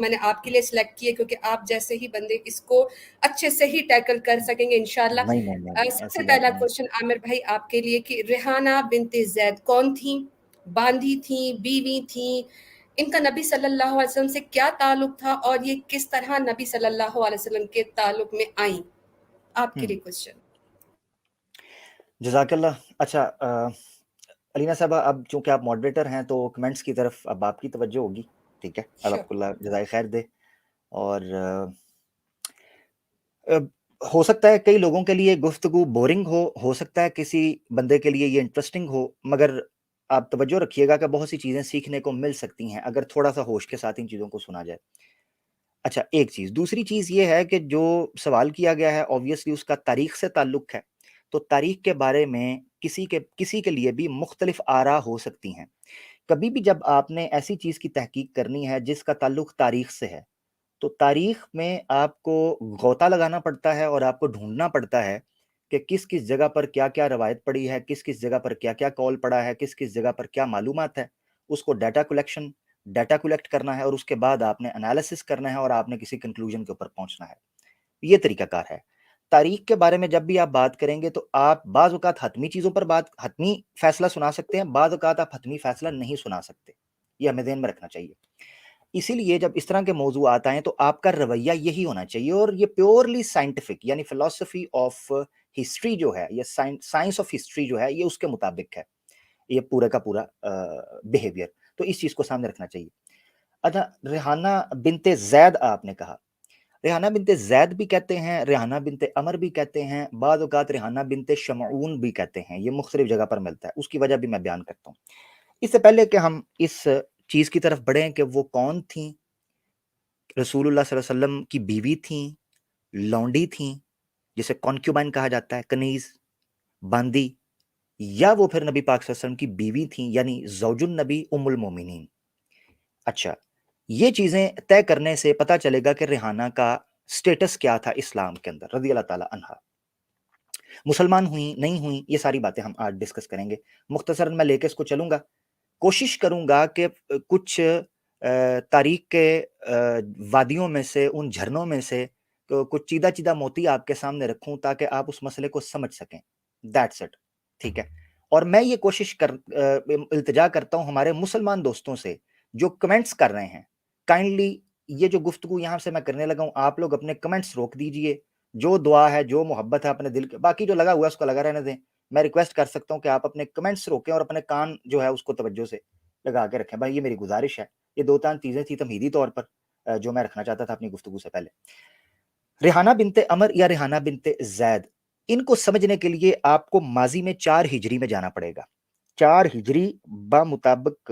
میں نے آپ کے لیے سلیکٹ کیے کیونکہ آپ جیسے ہی بندے اس کو اچھے سے ہی ٹیکل کر سکیں گے انشاءاللہ۔ نہیں سب سے ایسی پہلا بات نہیں۔ کوشچن عامر بھائی آپ کے لیے کہ ریحانہ بنت زید کون تھیں؟ باندھی تھیں، بیوی تھیں، ان کا نبی صلی اللہ علیہ وسلم سے کیا تعلق تھا اور یہ کس طرح نبی صلی اللہ علیہ وسلم کے تعلق میں آئیں؟ آپ کے لیے کوشچن۔ جزاک اللہ۔ اچھا علینا صاحبہ، اب چونکہ آپ ماڈریٹر ہیں تو کمنٹس کی طرف اب آپ کی توجہ ہوگی، ٹھیک ہے؟ اب آپ کو اللہ جزائے خیر دے۔ اور ہو سکتا ہے کئی لوگوں کے لیے گفتگو بورنگ ہو سکتا ہے کسی بندے کے لیے یہ انٹرسٹنگ ہو، مگر آپ توجہ رکھیے گا کہ بہت سی چیزیں سیکھنے کو مل سکتی ہیں اگر تھوڑا سا ہوش کے ساتھ ان چیزوں کو سنا جائے۔ اچھا ایک چیز، دوسری چیز یہ ہے کہ جو سوال کیا گیا ہے اوبویسلی اس کا تاریخ سے تعلق ہے، تو تاریخ کے بارے میں کسی کے لیے بھی مختلف آراء ہو سکتی ہیں۔ کبھی بھی جب آپ نے ایسی چیز کی تحقیق کرنی ہے جس کا تعلق تاریخ سے ہے، تو تاریخ میں آپ کو غوطہ لگانا پڑتا ہے اور آپ کو ڈھونڈنا پڑتا ہے کہ کس کس جگہ پر کیا کیا روایت پڑی ہے، کس کس جگہ پر کیا کیا قول پڑا ہے، کس کس جگہ پر کیا معلومات ہے۔ اس کو ڈیٹا کلیکٹ کرنا ہے اور اس کے بعد آپ نے انالیسس کرنا ہے اور آپ نے کسی کنکلوژن کے اوپر پہنچنا ہے۔ یہ طریقہ کار ہے۔ تاریخ کے بارے میں جب بھی آپ بات کریں گے تو آپ بعض اوقات حتمی چیزوں پر حتمی فیصلہ سنا سکتے ہیں، بعض اوقات آپ حتمی فیصلہ نہیں سنا سکتے، یہ ہمیں ذہن میں رکھنا چاہیے۔ اسی لیے جب اس طرح کے موضوعات آئیں تو آپ کا رویہ یہی ہونا چاہیے، اور یہ پیورلی سائنٹیفک یعنی فلسفی آف ہسٹری جو ہے، یہ سائنس آف ہسٹری جو ہے، یہ اس کے مطابق ہے یہ پورا کا پورا بیہیویئر، تو اس چیز کو سامنے رکھنا چاہیے۔ اچھا ریحانہ بنت زید آپ نے کہا، ریحانہ بنت زید بھی کہتے ہیں، ریحانہ بنت عمر بھی کہتے ہیں، بعض اوقات ریحانہ بنت شمعون بھی کہتے ہیں، یہ مختلف جگہ پر ملتا ہے، اس کی وجہ بھی میں بیان کرتا ہوں۔ اس سے پہلے کہ ہم اس چیز کی طرف بڑھیں کہ وہ کون تھیں، رسول اللہ صلی اللہ علیہ وسلم کی بیوی تھیں، لونڈی تھیں جسے کانکیوبائن کہا جاتا ہے، کنیز، باندی، یا وہ پھر نبی پاک صلی اللہ علیہ وسلم کی بیوی تھیں یعنی زوج النبی ام المومنین۔ اچھا یہ چیزیں طے کرنے سے پتہ چلے گا کہ ریحانہ کا سٹیٹس کیا تھا اسلام کے اندر رضی اللہ تعالی عنہا، مسلمان ہوئیں نہیں ہوئیں، یہ ساری باتیں ہم آج ڈسکس کریں گے۔ مختصراً میں لے کے اس کو چلوں گا، کوشش کروں گا کہ کچھ تاریخ کے وادیوں میں سے، ان جھرنوں میں سے کچھ چیدہ چیدہ موتی آپ کے سامنے رکھوں تاکہ آپ اس مسئلے کو سمجھ سکیں۔ دیٹس اٹ، ٹھیک ہے؟ اور میں یہ کوشش التجا کرتا ہوں ہمارے مسلمان دوستوں سے جو کمنٹس کر رہے ہیں، کائنڈلی یہ جو گفتگو یہاں سے میں کرنے لگا ہوں، آپ لوگ اپنے کمنٹس روک دیجئے، جو دعا ہے، جو محبت ہے اپنے دل کے، باقی جو لگا ہوا ہے اس کو لگا رہنے دیں۔ میں ریکویسٹ کر سکتا ہوں کہ آپ اپنے کمنٹس روکیں اور اپنے کان جو ہے اس کو توجہ سے لگا کے رکھیں۔ بھائی یہ میری گزارش ہے، یہ دو تین چیزیں تھیں تمہیدی طور پر جو میں رکھنا چاہتا تھا اپنی گفتگو سے پہلے۔ ریحانہ بنت عمر یا ریحانہ بنت زید، ان کو سمجھنے کے لیے آپ کو ماضی میں 4 ہجری میں جانا پڑے گا۔ 4 ہجری بمطابق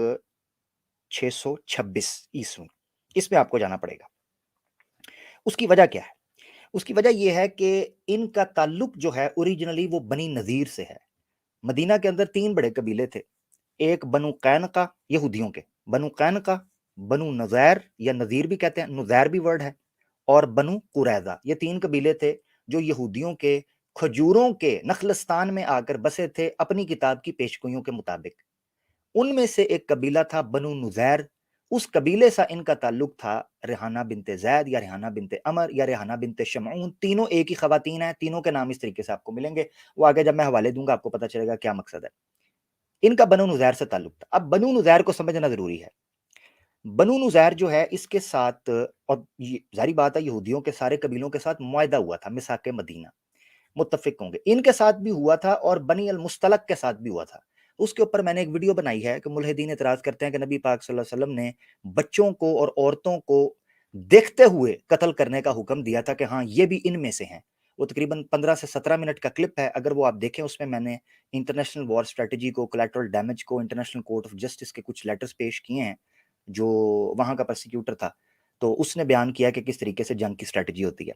626 عیسوی، اس میں آپ کو جانا پڑے گا۔ اس کی وجہ کیا ہے؟ اس کی وجہ یہ ہے کہ ان کا تعلق جو ہے اوریجنلی وہ بنی نذیر سے ہے۔ مدینہ کے اندر 3 بڑے قبیلے تھے، ایک بنو قینقا، یہودیوں کے بنو قینقا، بنو نذیر یا نذیر بھی کہتے ہیں، نذیر بھی ورڈ ہے، اور بنو قریظہ، یہ 3 قبیلے تھے جو یہودیوں کے کھجوروں کے نخلستان میں آ کر بسے تھے اپنی کتاب کی پیشگوئیوں کے مطابق۔ ان میں سے ایک قبیلہ تھا بنو نذیر، اس قبیلے سے ان کا تعلق تھا ریحانہ بنت زید یا ریحانہ بنت عمر یا ریحانہ بنت شمعون، تینوں ایک ہی خواتین ہیں، تینوں کے نام اس طریقے سے آپ کو ملیں گے، وہ آگے جب میں حوالے دوں گا آپ کو پتہ چلے گا کیا مقصد ہے۔ ان کا بنو نذیر سے تعلق تھا۔ اب بنو نذیر کو سمجھنا ضروری ہے۔ بنو نذیر جو ہے اس کے ساتھ، اور ظاہری بات ہے یہودیوں کے سارے قبیلوں کے ساتھ معاہدہ ہوا تھا، میثاق مدینہ، متفق ہوں گے، ان کے ساتھ بھی ہوا تھا اور بنی المستلق کے ساتھ بھی ہوا تھا۔ اس کے اوپر میں نے ایک ویڈیو بنائی ہے کہ ملحدین اعتراض کرتے ہیں کہ نبی پاک صلی اللہ علیہ وسلم نے بچوں کو اور عورتوں کو دیکھتے ہوئے قتل کرنے کا حکم دیا تھا کہ ہاں یہ بھی ان میں سے ہیں۔ وہ تقریباً 15 سے 17 منٹ کا کلپ ہے، اگر وہ آپ دیکھیں اس میں نے انٹرنیشنل وار اسٹریٹجی کو، کولیٹرل ڈیمیج کو، انٹرنیشنل کورٹ آف جسٹس کے کچھ لیٹرز پیش کیے ہیں جو وہاں کا پرسیکیوٹر تھا، تو اس نے بیان کیا کہ کس طریقے سے جنگ کی اسٹریٹجی ہوتی ہے۔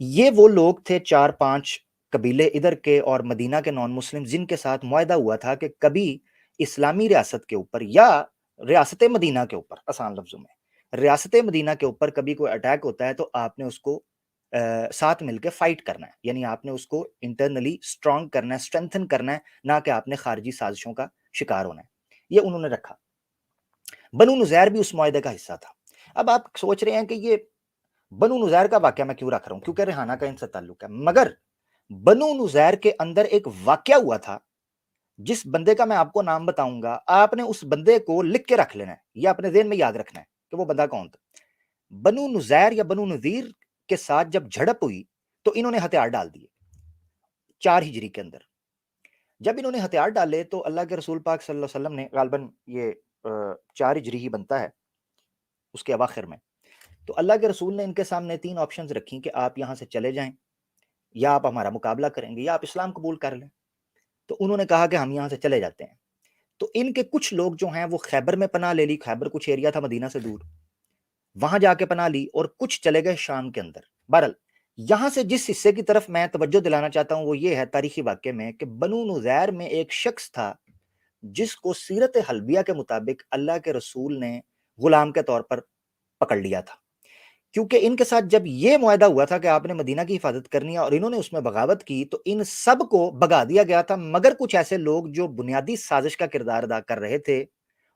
یہ وہ لوگ تھے 4-5 قبیلے ادھر کے اور مدینہ کے نان مسلم جن کے ساتھ معاہدہ ہوا تھا کہ کبھی اسلامی ریاست کے اوپر یا ریاست مدینہ کے اوپر، آسان لفظوں میں ریاست مدینہ کے اوپر کبھی کوئی اٹیک ہوتا ہے تو آپ نے اس کو ساتھ مل کے فائٹ کرنا ہے، یعنی آپ نے اس کو انٹرنلی سٹرونگ کرنا ہے، اسٹرینتھن کرنا ہے، نہ کہ آپ نے خارجی سازشوں کا شکار ہونا ہے۔ یہ انہوں نے رکھا۔ بنو نذیر بھی اس معاہدے کا حصہ تھا۔ اب آپ سوچ رہے ہیں کہ یہ بنو نزیر کا واقعہ میں کیوں رکھ رہا ہوں، کیونکہ ریحانہ کا ان سے تعلق ہے، مگر بنو نزیر کے اندر ایک واقعہ ہوا تھا جس بندے کا میں آپ کو نام بتاؤں گا، آپ نے اس بندے کو لکھ کے رکھ لینا ہے یا اپنے ذہن میں یاد رکھنا ہے کہ وہ بندہ کون تھا۔ بنو نزیر یا بنو نذیر کے ساتھ جب جھڑپ ہوئی تو انہوں نے ہتھیار ڈال دیے 4 ہجری کے اندر۔ جب انہوں نے ہتھیار ڈالے تو اللہ کے رسول پاک صلی اللہ علیہ وسلم نے، غالباً یہ 4 ہجری ہی بنتا ہے اس کے اواخر میں، تو اللہ کے رسول نے ان کے سامنے 3 آپشنز رکھی کہ آپ یہاں سے چلے جائیں، یا آپ ہمارا مقابلہ کریں گے، یا آپ اسلام قبول کر لیں۔ تو انہوں نے کہا کہ ہم یہاں سے چلے جاتے ہیں۔ تو ان کے کچھ لوگ جو ہیں وہ خیبر میں پناہ لے لی، خیبر کچھ ایریا تھا مدینہ سے دور، وہاں جا کے پناہ لی، اور کچھ چلے گئے شام کے اندر۔ بہرحال یہاں سے جس حصے کی طرف میں توجہ دلانا چاہتا ہوں وہ یہ ہے تاریخی واقعے میں کہ بنو نزیر میں ایک شخص تھا جس کو سیرت حلبیہ کے مطابق اللہ کے رسول نے غلام کے طور پر پکڑ لیا تھا، کیونکہ ان کے ساتھ جب یہ معاہدہ ہوا تھا کہ آپ نے مدینہ کی حفاظت کرنی ہے اور انہوں نے اس میں بغاوت کی، تو ان سب کو بھگا دیا گیا تھا، مگر کچھ ایسے لوگ جو بنیادی سازش کا کردار ادا کر رہے تھے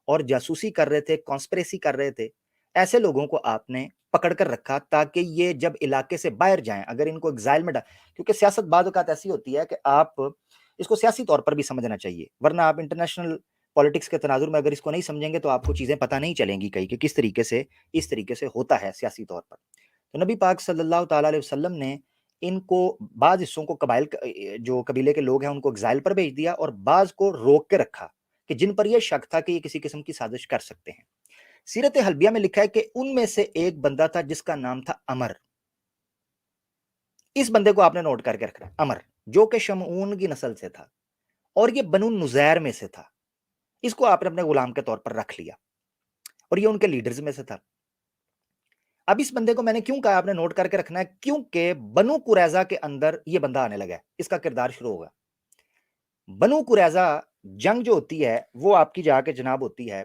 اور جاسوسی کر رہے تھے، کانسپریسی کر رہے تھے، ایسے لوگوں کو آپ نے پکڑ کر رکھا تاکہ یہ جب علاقے سے باہر جائیں، اگر ان کو ایگزائل میں کیونکہ سیاست بعض اوقات ایسی ہوتی ہے کہ آپ اس کو سیاسی طور پر بھی سمجھنا چاہیے، ورنہ آپ انٹرنیشنل پالیٹکس کے تناظر میں اگر اس کو نہیں سمجھیں گے تو آپ کو چیزیں پتہ نہیں چلیں گی کہیں کہ کس طریقے سے اس طریقے سے ہوتا ہے سیاسی طور پر۔ تو نبی پاک صلی اللہ تعالیٰ علیہ وسلم نے ان کو بعض حصوں کو قبائل جو قبیلے کے لوگ ہیں ان کو ایگزائل پر بھیج دیا، اور بعض کو روک کے رکھا کہ جن پر یہ شک تھا کہ یہ کسی قسم کی سازش کر سکتے ہیں۔ سیرت حلبیہ میں لکھا ہے کہ ان میں سے ایک بندہ تھا جس کا نام تھا عمر۔ اس بندے کو آپ نے نوٹ کر کے رکھنا، عمر، جو کہ شمعون کی نسل سے تھا اور یہ بنو نزیر میں سے تھا۔ اس کو آپ نے اپنے غلام کے طور پر رکھ لیا اور یہ ان کے لیڈرز میں سے تھا۔ اب اس بندے کو میں نے کیوں کہا آپ نے نوٹ کر کے رکھنا ہے، کیونکہ بنو قریظہ کے اندر یہ بندہ آنے لگا ہے، اس کا کردار شروع ہوگا۔ بنو قریظہ جنگ جو ہوتی ہے وہ آپ کی جا کے جناب ہوتی ہے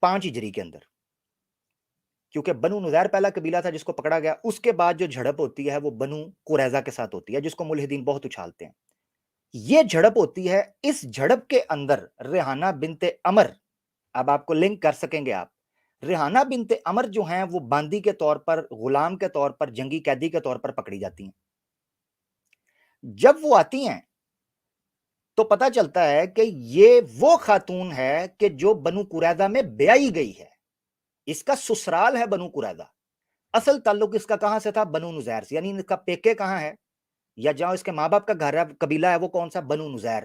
5 ہجری کے اندر، کیونکہ بنو نزیر پہلا قبیلہ تھا جس کو پکڑا گیا، اس کے بعد جو جھڑپ ہوتی ہے وہ بنو قریظہ کے ساتھ ہوتی ہے، جس کو ملحدین بہت اچھالتے ہیں۔ یہ جھڑپ ہوتی ہے، اس جھڑپ کے اندر ریحانہ بنت عمر، اب آپ کو لنک کر سکیں گے آپ، ریحانہ بنت عمر جو ہیں وہ باندی کے طور پر، غلام کے طور پر، جنگی قیدی کے طور پر پکڑی جاتی ہیں۔ جب وہ آتی ہیں تو پتہ چلتا ہے کہ یہ وہ خاتون ہے کہ جو بنو قریظہ میں بیائی گئی ہے، اس کا سسرال ہے بنو قریظہ، اصل تعلق اس کا کہاں سے تھا؟ بنو نزیر سے، یعنی اس کا پیکے کہاں ہے یا جہاں اس کے ماں باپ کا گھر ہے، قبیلہ ہے، وہ کون سا؟ بنو نزیر۔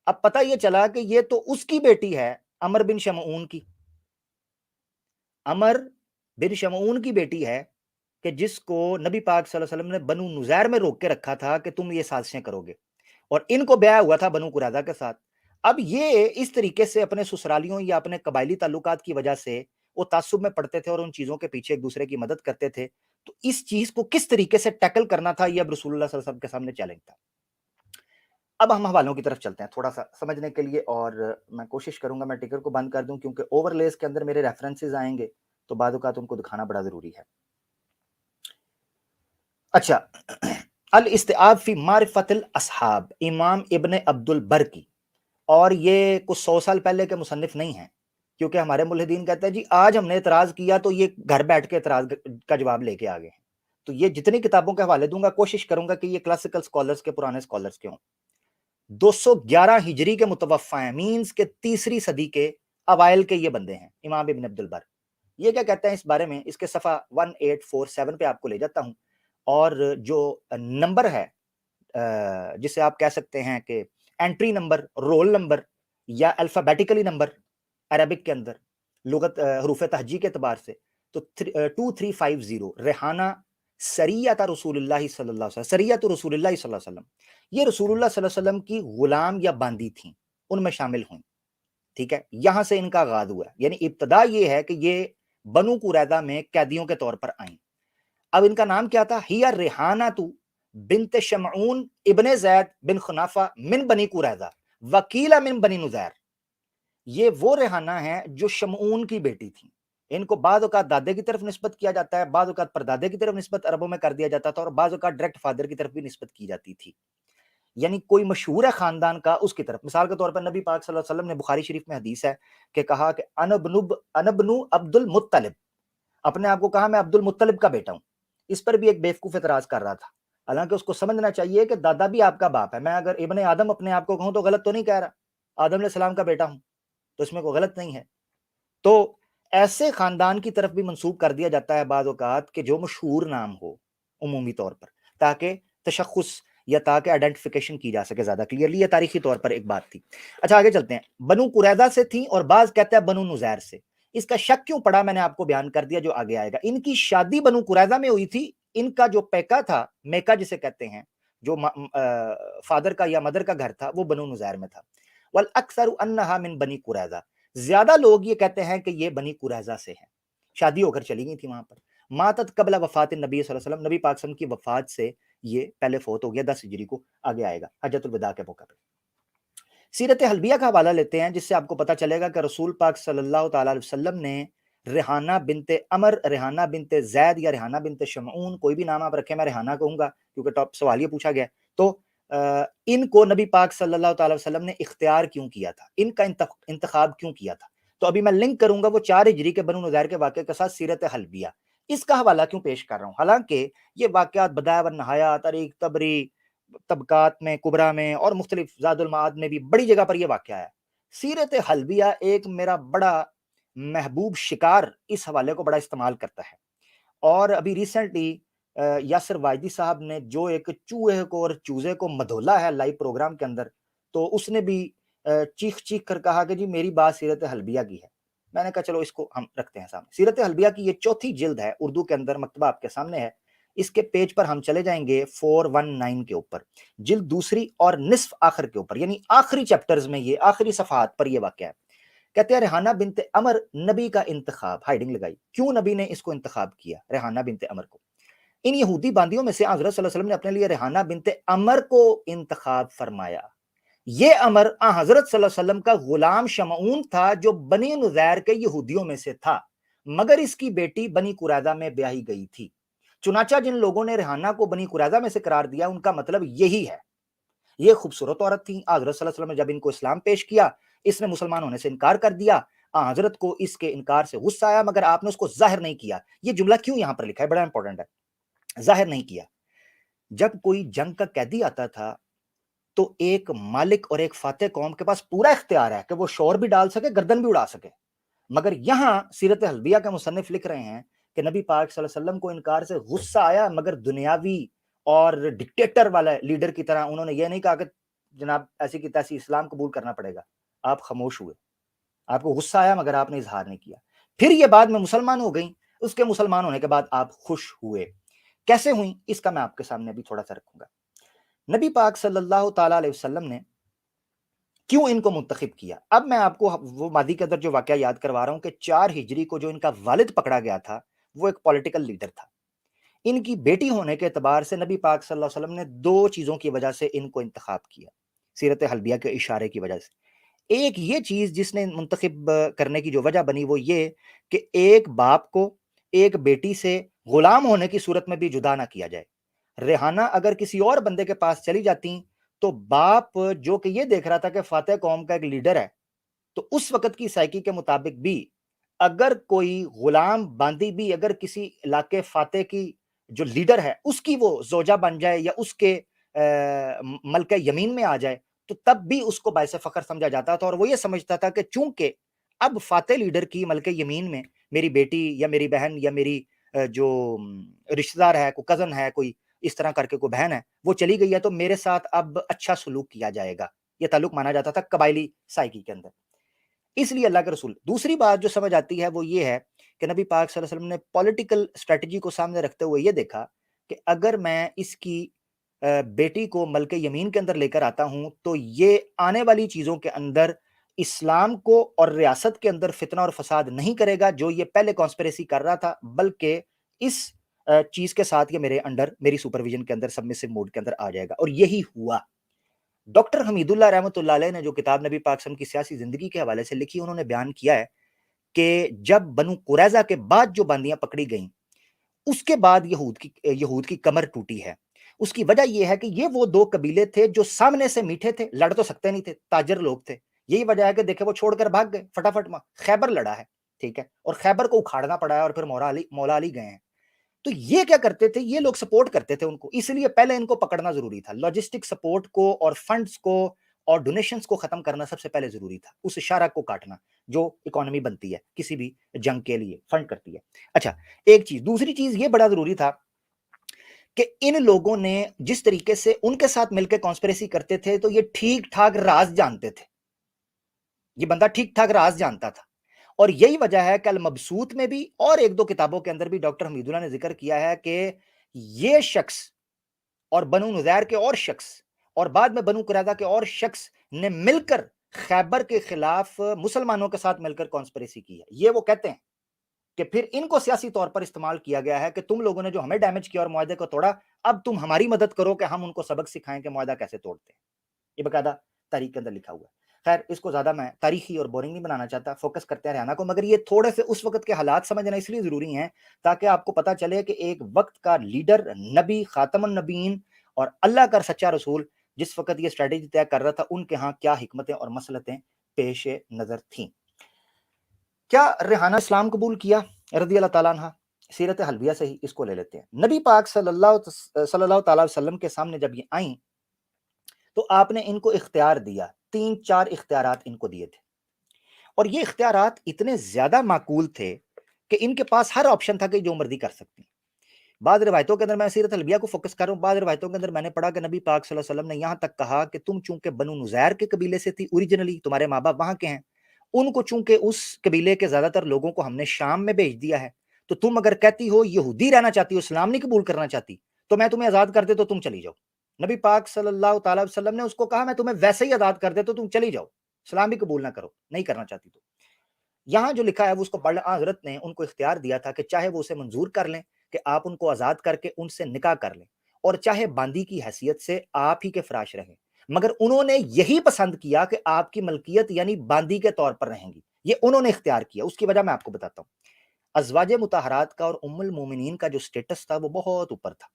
اب پتہ یہ چلا کہ یہ تو اس کی بیٹی ہے عمر بن شمعون کی، عمر بن شمعون کی بیٹی ہے کہ جس کو نبی پاک صلی اللہ علیہ وسلم نے بنو نزیر میں روک کے رکھا تھا کہ تم یہ سازشیں کرو گے، اور ان کو بیاہ ہوا تھا بنو قریظہ کے ساتھ۔ اب یہ اس طریقے سے اپنے سسرالیوں یا اپنے قبائلی تعلقات کی وجہ سے وہ تعصب میں پڑتے تھے اور ان چیزوں کے پیچھے ایک دوسرے کی مدد کرتے تھے، تو اس چیز کو کس طریقے سے ٹیکل کرنا تھا یہ اب رسول اللہ صلی اللہ علیہ وسلم کے سامنے چیلنج تھا۔ اب ہم حوالوں کی طرف چلتے ہیں تھوڑا سا سمجھنے کے لیے، اور میں کوشش کروں گا میں ٹکر کو بند کر دوں کیونکہ اوور لیز کے اندر میرے ریفرنسز آئیں گے تو بعد اوقات ان کو دکھانا بڑا ضروری ہے۔ اچھا، الاستیعاب فی معرفت الاصحاب، امام ابن عبد البر کی، اور یہ کچھ 100 سال پہلے کے مصنف نہیں ہیں، کیونکہ ہمارے ملحدین کہتے ہیں جی آج ہم نے اعتراض کیا تو یہ گھر بیٹھ کے اعتراض کا جواب لے کے آگے ہیں۔ تو یہ جتنی کتابوں کے حوالے دوں گا کوشش کروں گا کہ یہ کلاسیکل سکولرز کے، پرانے سکولرز کے ہوں۔ 211 ہجری کے متوفہ ہیں، مینز کے 3ری صدی کے اوائل کے یہ بندے ہیں امام ابن عبد البر۔ یہ کیا کہتے ہیں اس بارے میں، اس کے صفحہ 1847 پہ آپ کو لے جاتا ہوں، اور جو نمبر ہے جسے آپ کہہ سکتے ہیں کہ انٹری نمبر، رول نمبر یا الفابیٹیکلی نمبر عربک کے اندر لغت حروف تہجی کے اعتبار سے، تو 2350 ریحانہ سریۃ رسول اللہ صلی اللہ علیہ وسلم، سریۃ رسول اللہ صلی اللہ علیہ وسلم، یہ رسول اللہ صلی اللہ علیہ وسلم کی غلام یا باندی تھیں، ان میں شامل ہوئیں۔ ٹھیک ہے، یہاں سے ان کا آغاز ہوا ہے، یعنی ابتدا یہ ہے کہ یہ بنو قریظہ میں قیدیوں کے طور پر آئیں۔ اب ان کا نام کیا تھا؟ ہی ریحانہ بنت شمعون ابن زید بن خنافہ من بنی قریظہ وکیلہ من بنی نزیر۔ یہ وہ ریحانہ ہیں جو شمعون کی بیٹی تھی۔ ان کو بعض اوقات دادے کی طرف نسبت کیا جاتا ہے، بعض اوقات پردادے کی طرف نسبت عربوں میں کر دیا جاتا تھا، اور بعض اوقات ڈائریکٹ فادر کی طرف بھی نسبت کی جاتی تھی۔ یعنی کوئی مشہور ہے خاندان کا اس کی طرف. مثال کے طور پر نبی پاک صلی اللہ علیہ وسلم نے بخاری شریف میں حدیث ہے کہ کہا کہ انا ابن عبد المطلب، اپنے آپ کو کہا میں عبد المطلب کا بیٹا ہوں. اس پر بھی ایک بیوقوف اعتراض کر رہا تھا، حالانکہ اس کو سمجھنا چاہیے کہ دادا بھی آپ کا باپ ہے. میں اگر ابن آدم اپنے آپ کو کہوں تو غلط تو نہیں کہہ رہا، آدم علیہ السلام کا بیٹا ہوں تو اس میں کوئی غلط نہیں ہے. تو ایسے خاندان کی طرف بھی منسوب کر دیا جاتا ہے بعض اوقات کہ جو مشہور نام ہو عمومی طور پر، تاکہ تشخص یا تاکہ آئیڈینٹیفیکیشن کی جا سکے زیادہ کلیئرلی. یہ تاریخی طور پر ایک بات تھی. اچھا آگے چلتے ہیں. بنو قریظہ سے تھیں اور بعض کہتے ہیں بنو نزیر سے. اس کا شک کیوں پڑا میں نے آپ کو بیان کر دیا جو آگے آئے گا. ان کی شادی بنو قریظہ میں ہوئی تھی. ان کا جو پیکا تھا، میکا جسے کہتے ہیں، جو فادر کا یا مدر کا گھر تھا، وہ بنو نزیر میں تھا. والاکثر انہا من بنی قریظہ، زیادہ لوگ یہ کہتے ہیں کہ یہ بنی قریظہ سے ہیں، شادی ہو کر چلی گئی تھی وہاں پر. ماتت قبل وفات نبی صلی اللہ علیہ وسلم، نبی پاک صلی اللہ علیہ وسلم کی وفات سے یہ پہلے فوت ہو گیا 10 ہجری کو. آگے آئے گا حجۃ الوداع کے موقع پہ. سیرت حلبیہ کا حوالہ لیتے ہیں جس سے آپ کو پتہ چلے گا کہ رسول پاک صلی اللہ تعالی علیہ وسلم نے ریحانہ بنت عمر، ریحانہ بنت زید یا ریحانہ بنت شمعون، کوئی بھی نام آپ رکھیں، میں ریحانہ کہوں گا کیونکہ ٹاپ سوال یہ پوچھا گیا. تو ان کو نبی پاک صلی اللہ تعالی وسلم نے اختیار کیوں کیا تھا، ان کا انتخاب کیوں کیا تھا. تو ابھی میں لنک کروں گا وہ 4 ہجری کے بنو نذیر کے واقعے کے ساتھ سیرت حلبیہ. اس کا حوالہ کیوں پیش کر رہا ہوں؟ حالانکہ یہ واقعات بدایع والنہایہ، تاریخ طبری، طبقات میں، کبرا میں اور مختلف زاد المعاد میں بھی بڑی جگہ پر یہ واقعہ ہے. سیرت حلبیہ ایک میرا بڑا محبوب شکار اس حوالے کو بڑا استعمال کرتا ہے. اور ابھی ریسنٹلی یاسر واجدی صاحب نے جو ایک چوہے کو اور چوزے کو مدھولا ہے لائیو پروگرام کے اندر، تو اس نے بھی چیخ چیخ کر کہا کہ جی میری بات سیرت حلبیہ کی ہے. میں نے کہا چلو اس کو ہم رکھتے ہیں سامنے. سیرت حلبیہ کی یہ 4تھی جلد ہے، اردو کے اندر مکتبہ آپ کے سامنے ہے. اس کے پیج پر ہم چلے جائیں گے 419 کے اوپر، جلد دوسری اور نصف آخر کے اوپر، یعنی آخری چیپٹرز میں، یہ آخری صفحات پر یہ واقعہ ہے. کہتے ہیں ریحانہ بنت عمر نبی کا انتخاب، ہائیڈنگ لگائی، کیوں نبی نے اس کو انتخاب کیا ریحانہ بنت عمر کو. ان یہودی باندیوں میں سے حضرت صلی اللہ علیہ وسلم نے اپنے لیے ریحانہ بنت عمر کو انتخاب فرمایا. یہ عمر حضرت صلی اللہ علیہ وسلم کا غلام شمعون تھا جو بنی نذیر کے یہودیوں میں سے تھا، مگر اس کی بیٹی بنی قریظہ میں بیاہی گئی تھی. چنانچہ جن لوگوں نے ریحانہ کو بنی قریظہ میں سے قرار دیا ان کا مطلب یہی ہے. یہ خوبصورت عورت تھی. حضرت صلی اللہ علیہ وسلم نے جب ان کو اسلام پیش کیا، اس نے مسلمان ہونے سے انکار کر دیا. حضرت کو اس کے انکار سے غصہ آیا، مگر آپ نے اس کو ظاہر نہیں کیا. یہ جملہ کیوں یہاں پر لکھا ہے، بڑا امپورٹنٹ ہے، ظاہر نہیں کیا. جب کوئی جنگ کا قیدی آتا تھا تو ایک مالک اور ایک فاتح قوم کے پاس پورا اختیار ہے کہ وہ شور بھی ڈال سکے، گردن بھی اڑا سکے. مگر یہاں سیرت حلبیہ کے مصنف لکھ رہے ہیں کہ نبی پاک صلی اللہ علیہ وسلم کو انکار سے غصہ آیا، مگر دنیاوی اور ڈکٹیٹر والا لیڈر کی طرح انہوں نے یہ نہیں کہا کہ جناب ایسی کی تیسی اسلام قبول کرنا پڑے گا. آپ خاموش ہوئے، آپ کو غصہ آیا مگر آپ نے اظہار نہیں کیا. پھر یہ بعد میں مسلمان ہو گئیں، اس کے مسلمان ہونے کے بعد آپ خوش ہوئے. کیسے ہوئیں اس کا میں آپ کے سامنے ابھی تھوڑا سا رکھوں گا. نبی پاک صلی اللہ تعالی علیہ وسلم نے کیوں ان کو منتخب کیا. اب میں آپ کو وہ ماضی کے اندر جو واقعہ یاد کروا رہا ہوں کہ 4 ہجری کو جو ان کا والد پکڑا گیا تھا وہ ایک پولیٹیکل لیڈر تھا. ان کی بیٹی ہونے کے اعتبار سے نبی پاک صلی اللہ علیہ وسلم نے 2 چیزوں کی وجہ سے ان کو انتخاب کیا سیرت حلبیہ کے اشارے کی وجہ سے. ایک یہ چیز جس نے منتخب کرنے کی جو وجہ بنی وہ یہ کہ ایک باپ کو ایک بیٹی سے غلام ہونے کی صورت میں بھی جدا نہ کیا جائے. ریحانہ اگر کسی اور بندے کے پاس چلی جاتی تو باپ جو کہ یہ دیکھ رہا تھا کہ فاتح قوم کا ایک لیڈر ہے، تو اس وقت کی سائیکی کے مطابق بھی اگر کوئی غلام باندی بھی اگر کسی علاقے فاتح کی جو لیڈر ہے اس کی وہ زوجہ بن جائے یا اس کے ملکہ یمین میں آ جائے تو تب بھی اس کو باعث فخر سمجھا جاتا تھا. اور وہ یہ سمجھتا تھا کہ چونکہ اب فاتح لیڈر کی ملکہ یمین میں میری بیٹی یا میری بہن یا میری جو رشتہ دار ہے، کوئی کزن ہے، کوئی اس طرح کر کے کوئی بہن ہے، وہ چلی گئی ہے تو میرے ساتھ اب اچھا سلوک کیا جائے گا. یہ تعلق مانا جاتا تھا قبائلی سائیکی کے اندر. اس لیے اللہ کے رسول. دوسری بات جو سمجھ آتی ہے وہ یہ ہے کہ نبی پاک صلی اللہ علیہ وسلم نے پولیٹیکل اسٹریٹجی کو سامنے رکھتے ہوئے یہ دیکھا کہ اگر میں اس کی بیٹی کو ملک یمین کے اندر لے کر آتا ہوں تو یہ آنے والی چیزوں کے اندر اسلام کو اور ریاست کے اندر فتنہ اور فساد نہیں کرے گا جو یہ پہلے کانسپریسی کر رہا تھا، بلکہ اس چیز کے ساتھ یہ میرے انڈر، میری سپرویژن کے اندر، سبمسو موڈ کے اندر آ جائے گا. اور یہی ہوا. ڈاکٹر حمید اللہ رحمۃ اللہ علیہ نے جو کتاب نبی پاک صلی اللہ علیہ وسلم کی سیاسی زندگی کے حوالے سے لکھی، انہوں نے بیان کیا ہے کہ جب بنو قریظہ کے بعد جو باندیاں پکڑی گئیں اس کے بعد یہود کی کمر ٹوٹی ہے. اس کی وجہ یہ ہے کہ یہ وہ دو قبیلے تھے جو سامنے سے میٹھے تھے، لڑ تو سکتے نہیں تھے، تاجر لوگ تھے، یہی وجہ ہے کہ دیکھیں وہ چھوڑ کر بھاگ گئے فٹافٹ میں، خیبر لڑا ہے، ٹھیک ہے، اور خیبر کو اکھاڑنا پڑا ہے اور پھر مولا علی گئے ہیں۔ تو یہ کیا کرتے تھے، یہ لوگ سپورٹ کرتے تھے ان کو، اس لیے پہلے ان کو پکڑنا ضروری تھا، لاجسٹک سپورٹ کو اور فنڈز کو اور ڈونیشنز کو ختم کرنا سب سے پہلے ضروری تھا، اس اشارہ کو کاٹنا جو اکانومی بنتی ہے کسی بھی جنگ کے لیے فنڈ کرتی ہے۔ اچھا ایک چیز، دوسری چیز یہ بڑا ضروری تھا کہ ان لوگوں نے جس طریقے سے ان کے ساتھ مل کے کانسپریسی کرتے تھے تو یہ ٹھیک ٹھاک راز جانتے تھے، یہ بندہ ٹھیک ٹھاک راز جانتا تھا، اور یہی وجہ ہے کہ المبسوط میں بھی اور ایک دو کتابوں کے اندر بھی ڈاکٹر حمید اللہ نے ذکر کیا ہے کہ یہ شخص اور بنو نذیر کے اور شخص اور بعد میں بنو قریظہ کے اور شخص نے مل کر خیبر کے خلاف مسلمانوں کے ساتھ مل کر کانسپریسی کی ہے۔ یہ وہ کہتے ہیں کہ پھر ان کو سیاسی طور پر استعمال کیا گیا ہے کہ تم لوگوں نے جو ہمیں ڈیمیج کیا اور معاہدے کو توڑا، اب تم ہماری مدد کرو کہ ہم ان کو سبق سکھائیں کہ معاہدہ کیسے توڑتے ہیں۔ یہ باقاعدہ تاریخ کے اندر لکھا ہوا ہے۔ خیر اس کو زیادہ میں تاریخی اور بورنگ نہیں بنانا چاہتا، فوکس کرتے ہیں ریحانہ کو، مگر یہ تھوڑے سے اس وقت کے حالات سمجھنا اس لیے ضروری ہیں تاکہ آپ کو پتا چلے کہ ایک وقت کا لیڈر، نبی، خاتم النبیین اور اللہ کا سچا رسول جس وقت یہ اسٹریٹجی طے کر رہا تھا، ان کے ہاں کیا حکمتیں اور مصلحتیں پیش نظر تھیں۔ کیا ریحانہ اسلام قبول کیا رضی اللہ تعالیٰ عنہ؟ سیرت حلبیہ سے ہی اس کو لے لیتے ہیں۔ نبی پاک صلی اللہ تعالیٰ علیہ وسلم کے سامنے جب یہ آئیں تو آپ نے ان کو اختیار دیا، 3-4 اختیارات ان کو دیے تھے، اور یہ اختیارات اتنے زیادہ معقول تھے کہ ان کے پاس ہر آپشن تھا کہ جو مرضی کر سکتی۔ بعض روایتوں کے اندر میں سیرت حلبیہ کو فوکس کر رہا ہوں، بعض روایتوں کے اندر میں نے پڑھا کہ نبی پاک صلی اللہ علیہ وسلم نے یہاں تک کہا کہ تم چونکہ بنو نذیر کے قبیلے سے تھی، اوریجنلی تمہارے ماں باپ وہاں کے ہیں، ان کو چونکہ اس قبیلے کے زیادہ تر لوگوں کو ہم نے شام میں بھیج دیا ہے، تو تم اگر کہتی ہو یہودی رہنا چاہتی ہو، اسلام نہیں قبول کرنا چاہتی، تو میں تمہیں آزاد کر دے تو تم چلی جاؤ۔ نبی پاک صلی اللہ تعالی وسلم نے اس کو کہا میں تمہیں ویسے ہی آزاد کر دے تو تم چلی جاؤ، اسلام بھی قبول نہ کرو، نہیں کرنا چاہتی تو۔ یہاں جو لکھا ہے وہ اس کو بڑا حضرت نے ان کو اختیار دیا تھا کہ چاہے وہ اسے منظور کر لیں کہ آپ ان کو آزاد کر کے ان سے نکاح کر لیں، اور چاہے باندی کی حیثیت سے آپ ہی کے فراش رہیں، مگر انہوں نے یہی پسند کیا کہ آپ کی ملکیت یعنی باندی کے طور پر رہیں گی، یہ انہوں نے اختیار کیا۔ اس کی وجہ میں آپ کو بتاتا ہوں۔ ازواج مطہرات کا اور ام المومنین کا جو سٹیٹس تھا وہ بہت اوپر تھا۔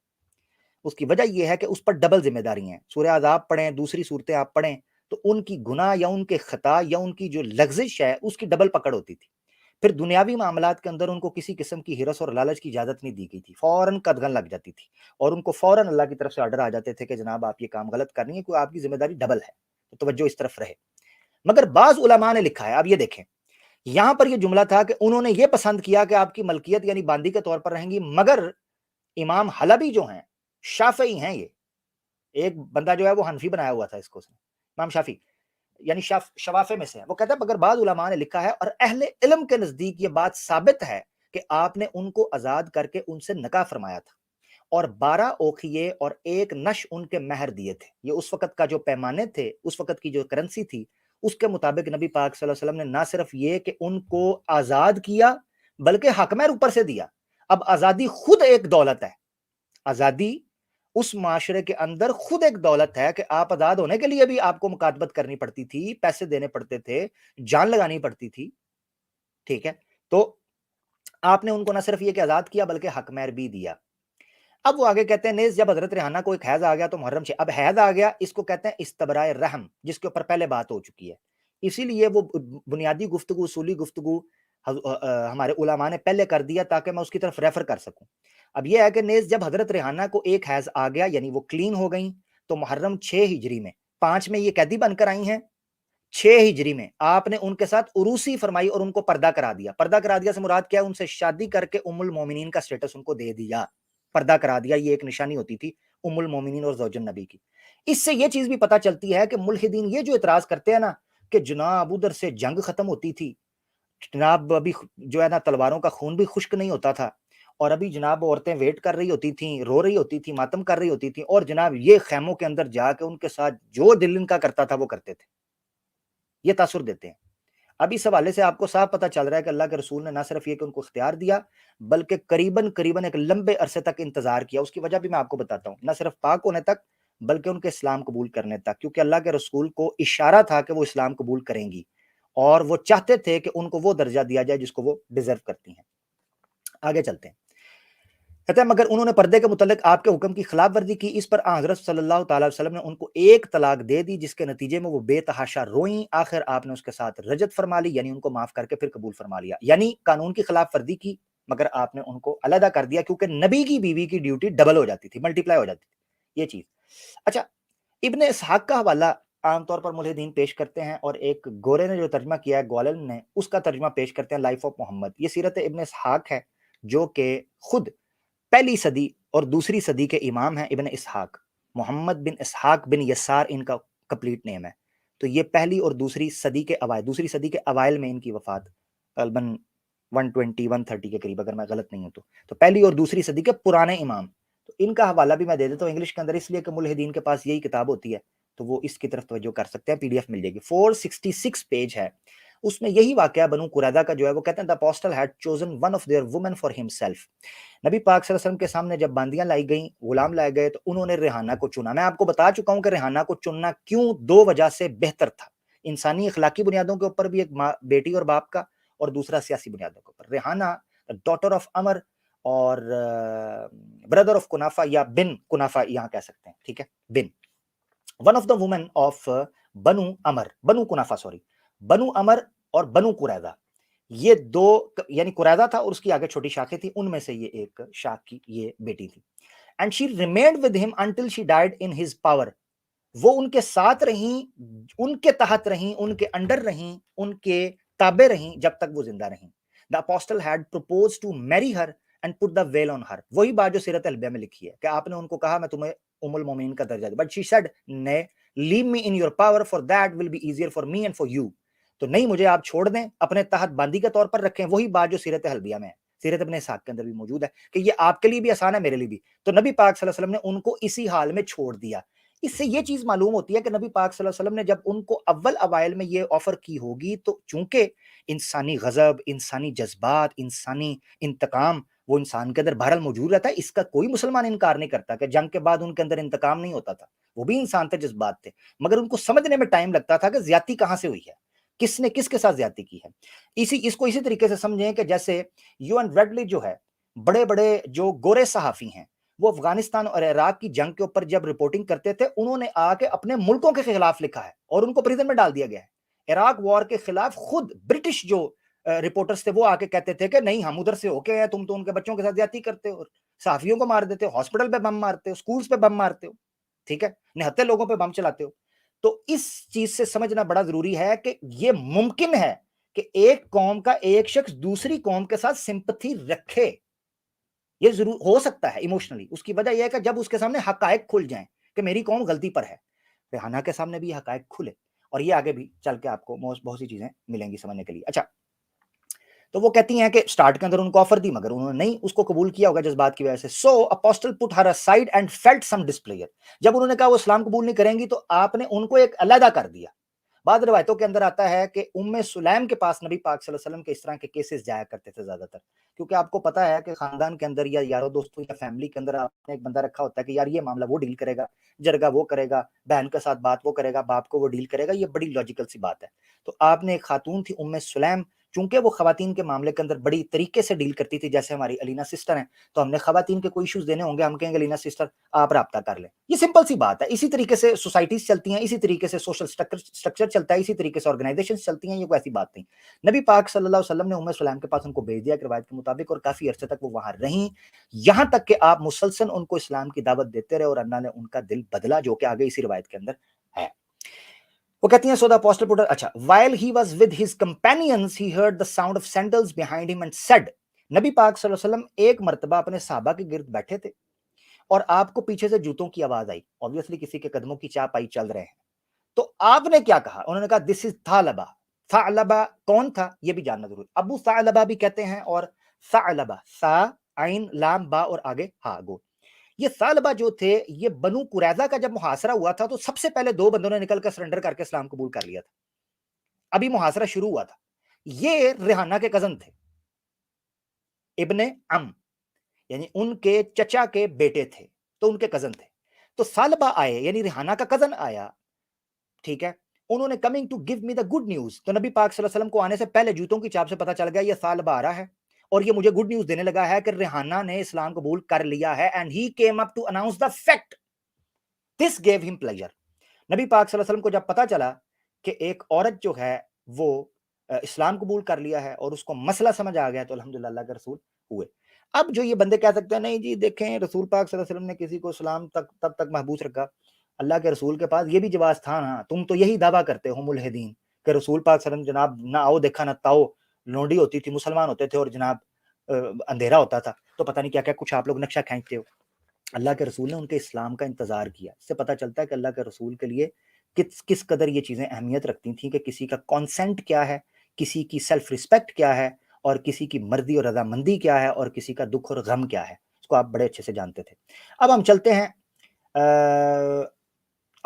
اس کی وجہ یہ ہے کہ اس پر ڈبل ذمہ داری ہیں، سورہ احزاب پڑھیں، دوسری صورتیں آپ پڑھیں تو ان کی گناہ یا ان کے خطا یا ان کی جو لغزش ہے اس کی ڈبل پکڑ ہوتی تھی۔ پھر دنیاوی معاملات کے اندر ان کو کسی قسم کی ہرس اور لالچ کی اجازت نہیں دی گئی تھی، فوراً قدغن لگ جاتی تھی، اور ان کو فوراً اللہ کی طرف سے آرڈر آ جاتے تھے کہ جناب آپ یہ کام غلط کر رہی ہیں، کوئی آپ کی ذمہ داری ڈبل ہے، تو توجہ اس طرف رہے۔ مگر بعض علماء نے لکھا ہے، اب یہ دیکھیں یہاں پر یہ جملہ تھا کہ انہوں نے یہ پسند کیا کہ آپ کی ملکیت یعنی باندی کے طور پر رہیں گی، مگر امام حلبی جو ہیں شافعی ہیں، یہ ایک بندہ جو ہے وہ حنفی بنایا ہوا تھا اس کو، امام شافعی یعنی شوافے میں سے ہے، وہ کہتا ہے اگر بعض علماء نے لکھا ہے اور اہل علم کے نزدیک یہ بات ثابت ہے کہ آپ نے ان کو آزاد کر کے ان سے نکاح فرمایا تھا اور 12 اوکھیے اور 1 نش ان کے مہر دیے تھے۔ یہ اس وقت کا جو پیمانے تھے، اس وقت کی جو کرنسی تھی، اس کے مطابق نبی پاک صلی اللہ علیہ وسلم نے نہ صرف یہ کہ ان کو آزاد کیا بلکہ حق مہر اوپر سے دیا۔ اب آزادی خود ایک دولت ہے، آزادی اس معاشرے کے اندر خود ایک دولت ہے کہ آپ آزاد ہونے کے لیے بھی آپ کو مکاتبت کرنی پڑتی تھی، پیسے دینے پڑتے تھے، جان لگانی پڑتی تھی، ٹھیک ہے؟ تو آپ نے ان کو نہ صرف یہ کہ آزاد کیا بلکہ حق مہر بھی دیا۔ اب وہ آگے کہتے ہیں نیز جب حضرت ریحانہ کو ایک حیض آ گیا تو محرم سے، اب حیض آ گیا اس کو کہتے ہیں استبراء رحم، جس کے اوپر پہلے بات ہو چکی ہے، اسی لیے وہ بنیادی گفتگو، اصولی گفتگو ہمارے علماء نے پہلے کر دیا تاکہ میں اس کی طرف ریفر کر سکوں۔ اب یہ ہے کہ نیز جب حضرت ریحانہ کو ایک حیض آ گیا یعنی وہ کلین ہو گئیں تو محرم 6 ہجری میں، 5 میں یہ قیدی بن کر آئی ہیں، 6 ہجری میں آپ نے ان کے ساتھ عروسی فرمائی اور ان کو پردہ کرا دیا۔ پردہ کرا دیا سے مراد کیا ہے؟ ان سے شادی کر کے ام المومنین کا سٹیٹس ان کو دے دیا، پردہ کرا دیا، یہ ایک نشانی ہوتی تھی ام المومنین اور زوج النبی کی۔ اس سے یہ چیز بھی پتہ چلتی ہے کہ ملحدین یہ جو اعتراض کرتے ہیں نا کہ جناب ادھر سے جنگ ختم ہوتی تھی، جناب ابھی جو ہے نا تلواروں کا خون بھی خشک نہیں ہوتا تھا، اور ابھی جناب عورتیں ویٹ کر رہی ہوتی تھیں، رو رہی ہوتی تھیں، ماتم کر رہی ہوتی تھیں، اور جناب یہ خیموں کے اندر جا کے ان کے ساتھ جو دل ان کا کرتا تھا وہ کرتے تھے، یہ تاثر دیتے ہیں۔ اب اس حوالے سے آپ کو صاف پتہ چل رہا ہے کہ اللہ کے رسول نے نہ صرف یہ کہ ان کو اختیار دیا بلکہ قریباً ایک لمبے عرصے تک انتظار کیا۔ اس کی وجہ بھی میں آپ کو بتاتا ہوں، نہ صرف پاک ہونے تک بلکہ ان کے اسلام قبول کرنے تک، کیونکہ اللہ کے رسول کو اشارہ تھا کہ وہ اسلام قبول کریں گی اور وہ چاہتے تھے کہ ان کو وہ درجہ دیا جائے جس کو وہ ڈیزرو کرتی ہیں۔ آگے چلتے ہیں۔ کہتے ہیں مگر انہوں نے پردے کے متعلق آپ کے حکم کی خلاف ورزی کی، اس پر حضرت صلی اللہ تعالی وسلم نے ان کو ایک طلاق دے دی، جس کے نتیجے میں وہ بے تحاشا روئیں، آخر آپ نے اس کے ساتھ رجعت فرما لی، یعنی ان کو معاف کر کے پھر قبول فرما لیا، یعنی قانون کی خلاف ورزی کی مگر آپ نے ان کو علیحدہ کر دیا، کیونکہ نبی کی بیوی کی ڈیوٹی ڈبل ہو جاتی تھی، ملٹی پلائی ہو جاتی تھی یہ چیز۔ اچھا، ابن اسحاق کا حوالہ عام طور پر ملحدین پیش کرتے ہیں، اور ایک گورے نے جو ترجمہ کیا ہے گوالن نے، اس کا ترجمہ پیش کرتے ہیں لائف آف محمد۔ یہ سیرت ابن اسحاق ہے جو کہ خود پہلی صدی اور دوسری صدی کے امام ہیں۔ ابن اسحاق محمد بن اسحاق بن یسار ان کا کمپلیٹ نیم ہے، تو یہ پہلی اور دوسری صدی کے اوائل، دوسری صدی کے اوائل میں ان کی وفات غالباً 120 130 کے قریب، اگر میں غلط نہیں ہوں تو پہلی اور دوسری صدی کے پرانے امام۔ تو ان کا حوالہ بھی میں دے دیتا ہوں انگلش کے اندر، اس لیے کہ ملحدین کے پاس یہی کتاب ہوتی ہے تو وہ اس کی طرف توجہ کر سکتے ہیں، پی ڈی ایف مل جائے گی، 466 پیج ہے، اس میں یہی واقعہ بنو قریظہ کا جو ہے وہ کہتے ہیں the apostle had chosen one of their women for himself۔ نبی پاک صلی اللہ علیہ وسلم کے سامنے جب باندیاں لائی گئیں، غلام لائے گئے، تو انہوں نے ریحانہ کو چنا۔ میں آپ کو بتا چکا ہوں کہ ریحانہ کو چننا کیوں دو وجہ سے بہتر تھا، انسانی اخلاقی بنیادوں کے اوپر بھی، ایک بیٹی اور باپ کا، اور دوسرا سیاسی بنیادوں کے اوپر۔ ریحانہ ڈاٹر آف عمر اور بردر آف کنافہ، یا بن کنافہ یہاں کہہ سکتے ہیں، ٹھیک ہے، بن، one of the women of Banu Umar, بنو کنافہ سوری، بنو عمر اور بنو قریظہ، یہ دو، یعنی قریظہ تھا اور اس کی آگے چھوٹی شاخیں تھی، ان میں سے یہ ایک شاخ کی یہ بیٹی تھی۔ اینڈ شی ریمینڈ ود ہم until she died in his power, وہ ان کے ساتھ رہیں، ان کے تحت رہیں، ان کے انڈر رہیں، ان کے تابع رہیں جب تک وہ زندہ رہیں۔ The apostle had proposed to marry her and put the veil on her، وہی بات جو سیرت الحبیہ میں لکھی ہے کہ آپ نے ان کو کہا میں تمہیں ام المومنین کا درجہ دوں، but she said nay leave me in your power for that will be easier for me and for you، تو نہیں، مجھے آپ چھوڑ دیں، اپنے تحت باندی کے طور پر رکھیں، وہی بات جو سیرت الحبیہ میں ہے، سیرت ابن اسحاق کے اندر بھی موجود ہے کہ یہ آپ کے لیے بھی آسان ہے، میرے لیے بھی۔ تو نبی پاک صلی اللہ علیہ وسلم نے ان کو اسی حال میں چھوڑ دیا۔ اس سے یہ چیز معلوم ہوتی ہے کہ نبی پاک صلی اللہ علیہ وسلم نے جب ان کو اول اوائل میں یہ آفر کی ہوگی، تو چونکہ انسانی غضب، انسانی جذبات، انسانی انتقام وہ انسان کے اندر بہرحال موجود رہتا ہے، اس کا کوئی مسلمان انکار نہیں کرتا کہ جنگ کے بعد ان کے اندر انتقام نہیں ہوتا تھا، وہ بھی انسان تھے، جذبات تھے، مگر ان کو سمجھنے میں ٹائم لگتا تھا کہ زیادتی کہاں سے ہوئی ہے، کس نے کس کے ساتھ زیادتی کی ہے۔ اس کو اسی طریقے سے سمجھیں کہ جیسے یوان ریڈلی جو ہے، بڑے بڑے جو گورے صحافی ہیں، وہ افغانستان اور عراق کی جنگ کے اوپر جب رپورٹنگ کرتے تھے، انہوں نے آ کے اپنے ملکوں کے خلاف لکھا ہے اور ان کو پریزن میں ڈال دیا گیا ہے۔ عراق وار کے خلاف خود برٹش جو رپورٹرز تھے وہ آ کے کہتے تھے کہ نہیں، ہم ادھر سے ہو کے ہیں، تم تو ان کے بچوں کے ساتھ زیادتی کرتے ہو اور صحافیوں کو مار دیتے ہو، ہاسپٹل پہ بم مارتے ہو، سکولز پہ بم مارتے ہو، ٹھیک ہے، نہتے لوگوں پہ بم چلاتے ہو۔ تو اس چیز سے سمجھنا بڑا ضروری ہے کہ یہ ممکن ہے کہ ایک قوم کا ایک شخص دوسری قوم کے ساتھ سمپتھی رکھے، یہ ضرور ہو سکتا ہے ایموشنلی، اس کی وجہ یہ ہے کہ جب اس کے سامنے حقائق کھل جائیں کہ میری قوم غلطی پر ہے۔ ریحانہ کے سامنے بھی حقائق کھلے، اور یہ آگے بھی چل کے آپ کو بہت سی چیزیں ملیں گی سمجھنے کے لیے۔ اچھا، تو وہ کہتی ہیں کہ سٹارٹ کے اندر ان کو آفر دی مگر انہوں نے نہیں اس کو قبول کیا ہوگا جذبات کی وجہ سے۔ سو اپوسٹل پٹ ہر اسائڈ اینڈ فیلٹ سم ڈسپلیئر، جب انہوں نے کہا وہ اسلام قبول نہیں کریں گی تو آپ نے ان کو ایک علیحدہ کر دیا۔ بعض روایتوں کے اندر آتا ہے کہ ام سلیم کے پاس نبی پاک صلی اللہ علیہ وسلم کے اس طرح کے کیسز جایا کرتے تھے زیادہ تر، کیونکہ آپ کو پتا ہے کہ خاندان کے اندر یا یاروں دوستوں یا فیملی کے اندر آپ نے ایک بندہ رکھا ہوتا ہے کہ یار یہ معاملہ وہ ڈیل کرے گا، جرگہ وہ کرے گا، بہن کے ساتھ بات وہ کرے گا، باپ کو وہ ڈیل کرے گا، یہ بڑی لاجیکل سی بات ہے۔ تو آپ نے ایک خاتون تھی ام سلیم، چونکہ وہ خواتین کے معاملے کے اندر بڑی طریقے سے ڈیل کرتی تھی، جیسے ہماری علینا سسٹر ہیں، تو ہم نے خواتین کے کوئی ایشوز دینے ہوں گے، ہم کہیں گے علینا سسٹر آپ رابطہ کر لیں، یہ سمپل سی بات ہے۔ اسی طریقے سے سوسائٹیز چلتی ہیں، اسی طریقے سے سوشل سٹرکچر چلتا ہے، اسی طریقے سے آرگنائزیشنز چلتی ہیں، یہ کوئی ایسی بات نہیں۔ نبی پاک صلی اللہ علیہ وسلم نے ام سلیم کے پاس ان کو بھیج دیا روایت کے مطابق، اور کافی عرصے تک وہ وہاں رہیں، یہاں تک کہ آپ مسلسل ان کو اسلام کی دعوت دیتے رہے اور اللہ نے ان کا دل بدلا، جو کہ آگے اسی روایت کے اندر ہے۔ وہ کہتی ہیں سودا اپوسٹل پٹر، اچھا، while he was with his companions he heard the sound of sandals behind him and said، نبی پاک صلی اللہ علیہ وسلم ایک مرتبہ اپنے صحابہ کے گرد بیٹھے تھے اور آپ کو پیچھے سے جوتوں کی آواز آئی، obviously کسی کے قدموں کی چاپ آئی، چل رہے ہیں، تو آپ نے کیا کہا؟ انہوں نے کہا this is ثعلبہ۔ ثعلبہ کون تھا یہ بھی جاننا ضروری، ابو ثعلبہ بھی کہتے ہیں، اور ثعلبہ سا عین لام با اور آگے ہا گو، یہ ثعلبہ جو تھے یہ بنو قریظہ کا جب محاصرہ ہوا تھا تو سب سے پہلے دو بندوں نے نکل کر سرنڈر کر کے اسلام قبول کر لیا تھا، ابھی محاصرہ شروع ہوا تھا۔ یہ ریحانہ کے کزن تھے، ابن عم، یعنی ان کے چچا کے بیٹے تھے، تو ان کے کزن تھے۔ تو ثعلبہ آئے، یعنی ریحانہ کا کزن آیا، ٹھیک ہے، انہوں نے coming to give me the good news, تو نبی پاک صلی اللہ علیہ وسلم کو آنے سے پہلے جوتوں کی چاپ سے پتہ چل گیا یہ ثعلبہ آ رہا ہے، اور یہ مجھے گڈ نیوز دینے لگا ہے کہ ریحانہ نے اسلام قبول کر لیا ہے and he came up to announce the fact. This give him pleasure. نبی پاک صلی اللہ علیہ وسلم کو جب پتا چلا کہ ایک عورت جو ہے وہ اسلام قبول کر لیا ہے اور اس کو مسئلہ سمجھ آ گیا تو الحمدللہ اللہ کے رسول ہوئے. اب جو یہ بندے کہہ سکتے ہیں نہیں جی دیکھیں رسول پاک صلی اللہ علیہ وسلم نے کسی کو اسلام تب تک محبوس رکھا, اللہ کے رسول کے پاس یہ بھی جواز تھا نا, تم تو یہی دعویٰ کرتے ہو ملحدین کہ رسول پاک صلی اللہ علیہ وسلم جناب نہ آؤ دیکھا نہ تاؤ, لونڈی ہوتی تھی, مسلمان ہوتے تھے اور جناب اندھیرا ہوتا تھا, تو پتہ نہیں کیا کیا کچھ آپ لوگ نقشہ کھینچتے ہو. اللہ کے رسول نے ان کے اسلام کا انتظار کیا. اس سے پتہ چلتا ہے کہ اللہ کے رسول کے لیے کس قدر یہ چیزیں اہمیت رکھتی تھیں کہ کسی کا کانسنٹ کیا ہے, کسی کی سیلف رسپیکٹ کیا ہے, اور کسی کی مرضی اور رضامندی کیا ہے, اور کسی کا دکھ اور غم کیا ہے, اس کو آپ بڑے اچھے سے جانتے تھے. اب ہم چلتے ہیں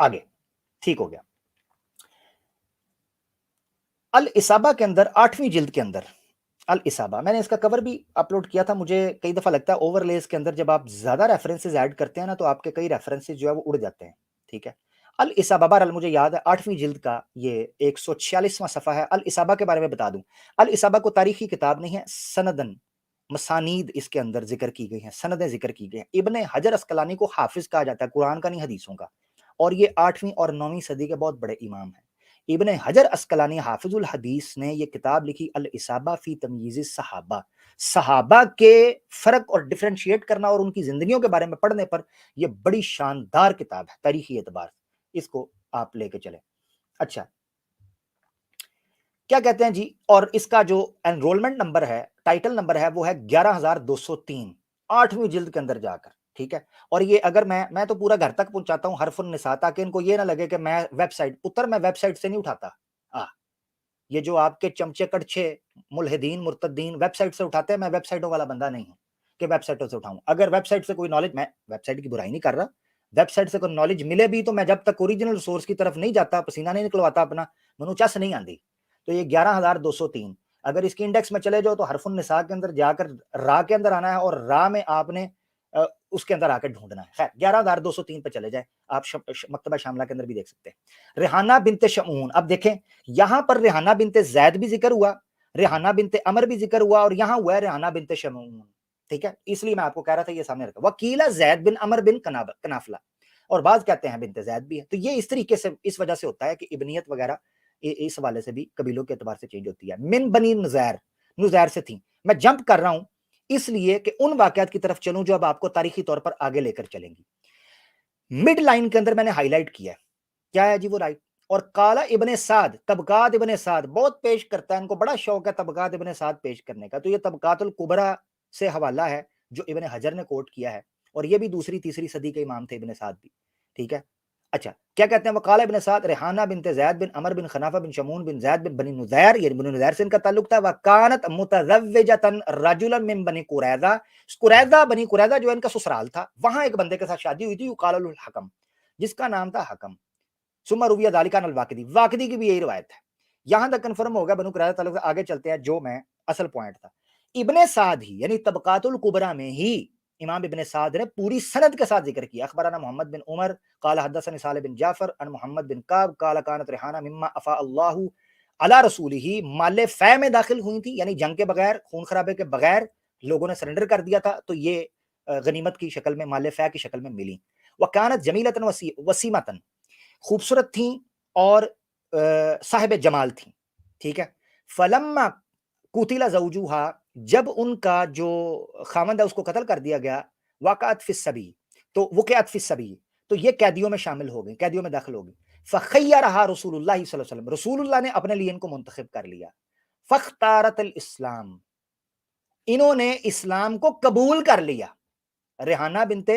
آگے. ٹھیک ہو گیا. الاصابہ کے اندر 8ویں جلد کے اندر الاصابہ, میں نے اس کا کور بھی اپلوڈ کیا تھا. مجھے کئی دفعہ لگتا ہے اوور لیز کے اندر جب آپ زیادہ ریفرنسز ایڈ کرتے ہیں نا تو آپ کے کئی ریفرنسز جو ہے وہ اڑ جاتے ہیں. ٹھیک ہے. الاصابہ بہرحال مجھے یاد ہے 8ویں جلد کا یہ 146واں صفحہ ہے. الاصابہ کے بارے میں بتا دوں, الاصابہ کو تاریخی کتاب نہیں ہے, سندن مسانید اس کے اندر ذکر کی گئی ہیں, سندیں ذکر کی گئی ہیں. ابن حجر اسقلانی کو حافظ کہا جاتا ہے, قرآن کا نہیں حدیثوں کا, اور یہ 8ویں اور 9ویں صدی کے بہت بڑے امام ہیں. ابن حجر اسقلانی حافظ الحدیث نے یہ کتاب لکھی الاصابہ فی تمییز الصحابہ, صحابہ کے فرق اور ڈفرینشیٹ کرنا اور ان کی زندگیوں کے بارے میں پڑھنے پر. یہ بڑی شاندار کتاب ہے تاریخی اعتبار, اس کو آپ لے کے چلیں. اچھا کیا کہتے ہیں جی, اور اس کا جو انرولمنٹ نمبر ہے, ٹائٹل نمبر ہے, وہ ہے 11203 8ویں جلد کے اندر جا کر. ٹھیک ہے. اور یہ اگر میں تو پورا گھر تک پہنچاتا ہوں حرف النساء, تاکہ ان کو یہ نہ لگے کہ میں ویب سائٹ میں ویب سائٹ سے نہیں اٹھاتا. یہ جو آپ کے چمچے کڑچے ملحدین مرتدین ویب سائٹ سے اٹھاتے ہیں, میں ویب سائٹوں والا بندہ نہیں ہوں کہ ویب سائٹوں سے اٹھاؤں. اگر ویب سائٹ سے کوئی نالج, میں ویب سائٹ کی برائی نہیں کر رہا, ویب سائٹ سے کوئی نالج ملے بھی تو میں جب تک اوریجنل سورس کی طرف نہیں جاتا, پسینہ نہیں نکلواتا اپنا, منو چس نہیں آندی. تو یہ 11203 اگر اس کی انڈیکس میں چلے جاؤ تو حرف النساء کے اندر جا کر را کے اندر آنا ہے, اور را میں آپ نے اس کے اندر آ کے ڈھونڈنا ہے. خیر 11203 پہ چلے جائیں, آپ مکتبہ شاملہ کے اندر بھی دیکھ سکتے ہیں. ریحانہ بنت شمعون, اب دیکھیں یہاں پر ریحانہ بنت زید بھی ذکر ہوا, ریحانہ بنت عمر بھی ذکر ہوا, اور یہاں ہوا ہے ریحانہ بنت شمعون. ٹھیک ہے, اس لیے میں آپ کو کہہ رہا تھا یہ سامنے رکھا. وکیلا زید بن عمر بن کنافلہ, اور بعض کہتے ہیں بنت زید بھی ہے. تو یہ اس طریقے سے اس وجہ سے ہوتا ہے کہ ابنیت وغیرہ اس حوالے سے بھی قبیلوں کے اعتبار سے چینج ہوتی ہے. من بنی نزیر سے تھی. میں جمپ کر رہا ہوں اس لیے کہ ان واقعات کی طرف چلوں جو اب آپ کو تاریخی طور پر آگے لے کر چلیں گی. مڈ لائن کے اندر میں نے ہائی لائٹ کیا ہے, کیا ہے جی وہ رائٹ. اور قال ابن سعد, طبقات ابن سعد بہت پیش کرتا ہے, ان کو بڑا شوق ہے طبقات ابن سعد پیش کرنے کا. تو یہ طبقات الکبرى سے حوالہ ہے جو ابن حجر نے کوٹ کیا ہے, اور یہ بھی 2ری 3ری صدی کے امام تھے ابن سعد بھی. ٹھیک ہے. اچھا کیا کہتے ہیں, وقال ابن سعد ریحانہ بنت زید بن عمر بن خنافہ بن شمعون بن زید بن بنی نزیر, یہ بنی نزیر سے ان کا تعلق تھا. وکانت متزوجۃ رجلا من بنی قریظہ, قریظہ بنی قریظہ جو ان کا سسرال تھا, وہاں ایک بندے کے ساتھ شادی ہوئی تھی, یقال له الحکم, جس کا نام تھا حکم. ثم روی ذلک عن الواقدی, واقدی کی بھی یہی روایت ہے. یہاں تک کنفرم ہو گیا بنو قریظہ تعلق سے. آگے چلتے ہیں جو میں اصل پوائنٹ تھا. ابن سعد ہی یعنی طبقات الکبریٰ میں ہی امام ابن سعد نے پوری سند کے ساتھ ذکر کیا. اخبرنا محمد بن عمر قال حدثنا صالح بن جعفر عن محمد بن کعب قال كانت ریحانہ مما افاء اللہ علی رسولہ, مال فے میں داخل ہوئی تھی, یعنی جنگ کے بغیر, خون خرابے کے بغیر لوگوں نے سرنڈر کر دیا تھا, تو یہ غنیمت کی شکل میں, مال فے کی شکل میں ملی. وکانت جمیلۃ وسیمۃ, خوبصورت تھیں اور صاحب جمال تھیں. ٹھیک ہے. فلما قتل زوجها, جب ان کا جو خامند ہے اس کو قتل کر دیا گیا, وقعت فی السبی, تو وقعت فی السبی, تو یہ قیدیوں میں شامل ہو گئی, قیدیوں میں داخل ہو گئی. فخیرها رسول اللہ صلی اللہ علیہ وسلم, رسول اللہ نے اپنے لیے ان کو منتخب کر لیا. فاختارت الاسلام, انہوں نے اسلام کو قبول کر لیا. ریحانہ بنت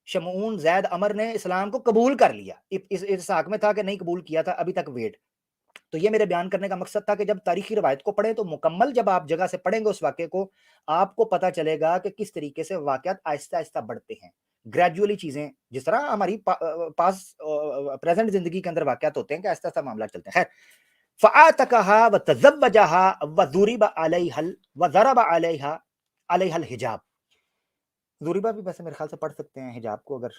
شمعون زید عمر نے اسلام کو قبول کر لیا. اس ارساق میں تھا کہ نہیں قبول کیا تھا, ابھی تک ویٹ. تو یہ میرے بیان کرنے کا مقصد تھا کہ جب تاریخی روایت کو پڑھیں تو مکمل جب آپ جگہ سے پڑھیں گے اس واقعے کو, آپ کو پتہ چلے گا کہ کس طریقے سے واقعات آہستہ آہستہ بڑھتے ہیں, گریجولی چیزیں, جس طرح ہماری پاس پریزنٹ زندگی کے اندر واقعات ہوتے ہیں کہ آہستہ آہستہ معاملات چلتے ہیں. خیر, فآتقها وتزوجها وضرب عليها وضرب عليها الحجاب. ضربہ بھی ویسے میرے خیال سے پڑھ سکتے ہیں حجاب کو اگر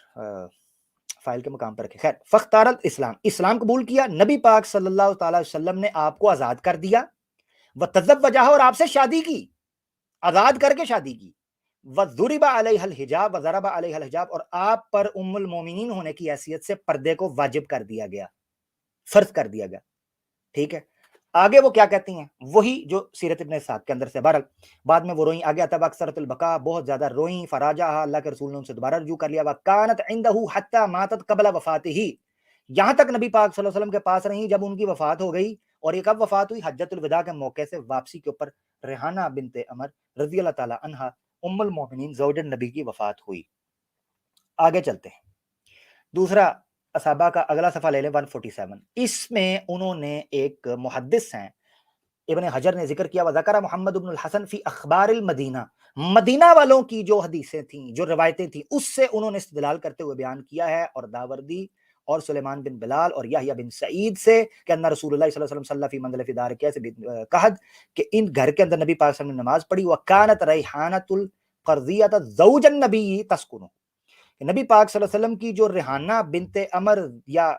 فائل کے مقام پر رکھے. خیر, فاختارت اسلام, اسلام قبول کیا. نبی پاک صلی اللہ تعالی وسلم نے آپ کو آزاد کر دیا. وتزوجها, اور آپ سے شادی کی. آزاد کر کے شادی کی. وَضُرِبَ عَلَيْهَا الْحِجَابُ وَضَرَبَ عَلَيْهَا الْحِجَابُ، اور آپ پر ام المومنین ہونے کی حیثیت سے پردے کو واجب کر دیا گیا، فرض کر دیا گیا. ٹھیک ہے. آگے وہ کیا کہتی ہیں، وہی جو سیرت ابن اسحاق کے اندر سے. بہرحال بعد میں وہ روئیں، آگے آتا ہے اکثرت البقاء، بہت زیادہ روئیں. فراجعها، اللہ کے رسول نے ان سے دوبارہ رجوع کر لیا. وَكَانَتْ عِنْدَهُ حَتَّى مَاتَتْ قَبْلَ وَفَاتِهِ، یہاں تک نبی پاک صلی اللہ علیہ وسلم کے پاس رہیں جب ان کی وفات ہو گئی. اور یہ کب وفات ہوئی؟ حجۃ الوداع کے موقع سے واپسی کے اوپر ریحانہ بنت عمر رضی اللہ تعالی عنہا ام المومنین زوج النبی کی وفات ہوئی. آگے چلتے ہیں. دوسرا صحابہ کا اگلا صفحہ لے لیں 147. اس میں انہوں نے ایک محدث ہیں ابن حجر نے ذکر کیا، وذکر محمد بن الحسن فی اخبار المدینہ، مدینہ والوں کی جو حدیثیں تھیں، جو روایتیں تھیں، اس سے انہوں نے استدلال کرتے ہوئے بیان کیا ہے. اور داوردی اور سلیمان بن بلال اور یحییٰ بن سعید سے کہ ان رسول اللہ صلی اللہ علیہ وسلم صلی فی منزل فی دار کیس قحط، کہ ان گھر کے اندر نبی پاک صلی اللہ علیہ وسلم نے نماز پڑھی. وکانت ریحانۃ القرظیۃ زوج النبی تسکن، کہ نبی پاک صلی اللہ علیہ وسلم کی جو ریحانہ بنت عمر یا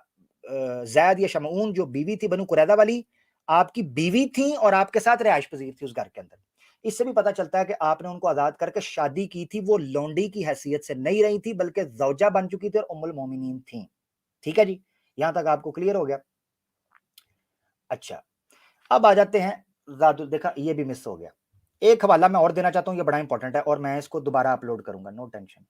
زید یا شمعون جو بیوی تھی بنو قریظہ والی، آپ کی بیوی تھیں اور آپ کے ساتھ رہائش پذیر تھی اس گھر کے اندر. اس سے بھی پتہ چلتا ہے کہ آپ نے ان کو آزاد کر کے شادی کی تھی. وہ لونڈی کی حیثیت سے نہیں رہی تھی بلکہ زوجہ بن چکی تھی اور ام المومنین تھیں. ٹھیک ہے جی، یہاں تک آپ کو کلیئر ہو گیا. اچھا اب آ جاتے ہیں دیکھا یہ بھی مس ہو گیا. ایک حوالہ میں اور دینا چاہتا ہوں، یہ بڑا امپورٹنٹ ہے اور میں اس کو دوبارہ اپلوڈ کروں گا، نو ٹینشن.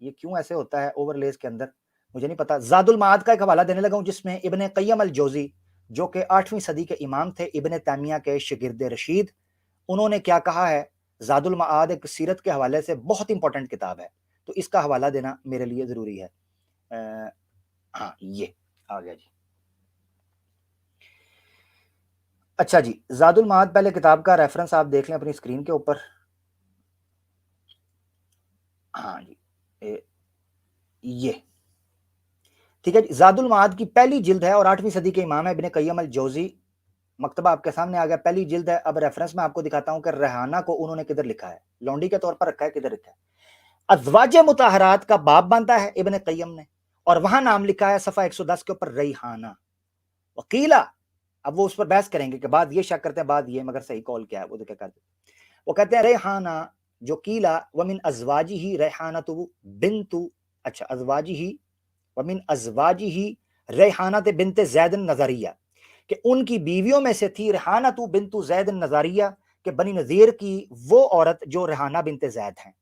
یہ کیوں ایسے ہوتا ہے اوور لیز کے اندر مجھے نہیں پتا. زاد المعاد کا ایک حوالہ دینے لگا ہوں جس میں ابن قیم الجوزی جو کہ 8ویں صدی کے امام تھے، ابن تیمیہ کے شاگرد رشید، انہوں نے کیا کہا ہے. زاد المعاد ایک سیرت کے حوالے سے بہت امپورٹنٹ کتاب ہے، تو اس کا حوالہ دینا میرے لیے ضروری ہے. ہاں یہ آ گیا جی. اچھا جی، زاد المعاد پہلے کتاب کا ریفرنس آپ دیکھ لیں اپنی اسکرین کے اوپر. ہاں جی یہ ٹھیک ہے جی. زاد المعاد کی پہلی جلد ہے اور 8ویں صدی کے امام ہے ابن قیم الجوزی. مکتبہ آپ کے سامنے آ گیا، پہلی جلد ہے. اب ریفرنس میں آپ کو دکھاتا ہوں کہ ریحانہ کو انہوں نے کدھر لکھا ہے، لونڈی کے طور پر رکھا ہے، کدھر رکھا ہے. ازواج مطہرات کا باب بنتا ہے ابن قیم نے، اور وہاں نام لکھا ہے صفحہ 110 کے اوپر ریحانہ. وکیلا، اب وہ اس پر بحث کریں گے کہ بعد یہ شک کرتے ہیں بعد یہ، مگر صحیح کال کیا ہے وہ دیکھا کرتے. وہ کہتے ہیں ریحانہ جو کیلا ومن ازواجہ ریحانۃ بنت، اچھا ازواجہ ومن ازواجہ ریحانۃ بنت زید النظریہ، کہ ان کی بیویوں میں سے تھی ریحانۃ بنت زید النظریہ، کہ بنی نذیر کی وہ عورت جو ریحانہ بنت زید ہیں.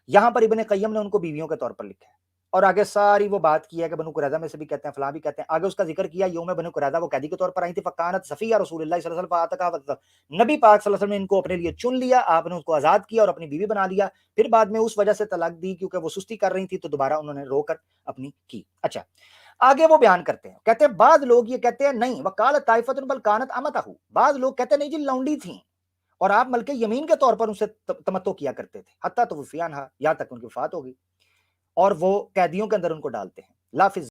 یہاں پر ابن قیم نے ان کو بیویوں کے طور پر لکھا ہے. اور آگے ساری وہ بات کی ہے کہ بنو قریظہ میں سے بھی کہتے ہیں، فلاں بھی کہتے ہیں. آگے اس کا ذکر کیا یوم بنو قریظہ وہ قیدی کے طور پر آئی تھی. فکانت صفیہ رسول اللہ صلی اللہ علیہ وسلم، نبی پاک صلی اللہ علیہ وسلم نے ان کو اپنے لیے چن لیا، آپ نے اس کو آزاد کیا اور اپنی بیوی بنا لیا. پھر بعد میں اس وجہ سے طلاق دی کیونکہ وہ سستی کر رہی تھی، تو دوبارہ انہوں نے رو کر اپنی کی. اچھا آگے وہ بیان کرتے ہیں، کہتے ہیں بعض لوگ یہ کہتے ہیں نہیں، وقالت طائفۃ بل کانت امتہ، بعض لوگ کہتے ہیں نہیں جی لونڈی تھیں اور آپ ملکہ یمین کے طور پر ان سے تمتع کیا کرتے تھے، حتیٰ توفی عنہا، یہاں تک ان کی وفات ہو گئی. اور وہ قیدیوں کے اندر ان کو ڈالتے ہیں. لا فی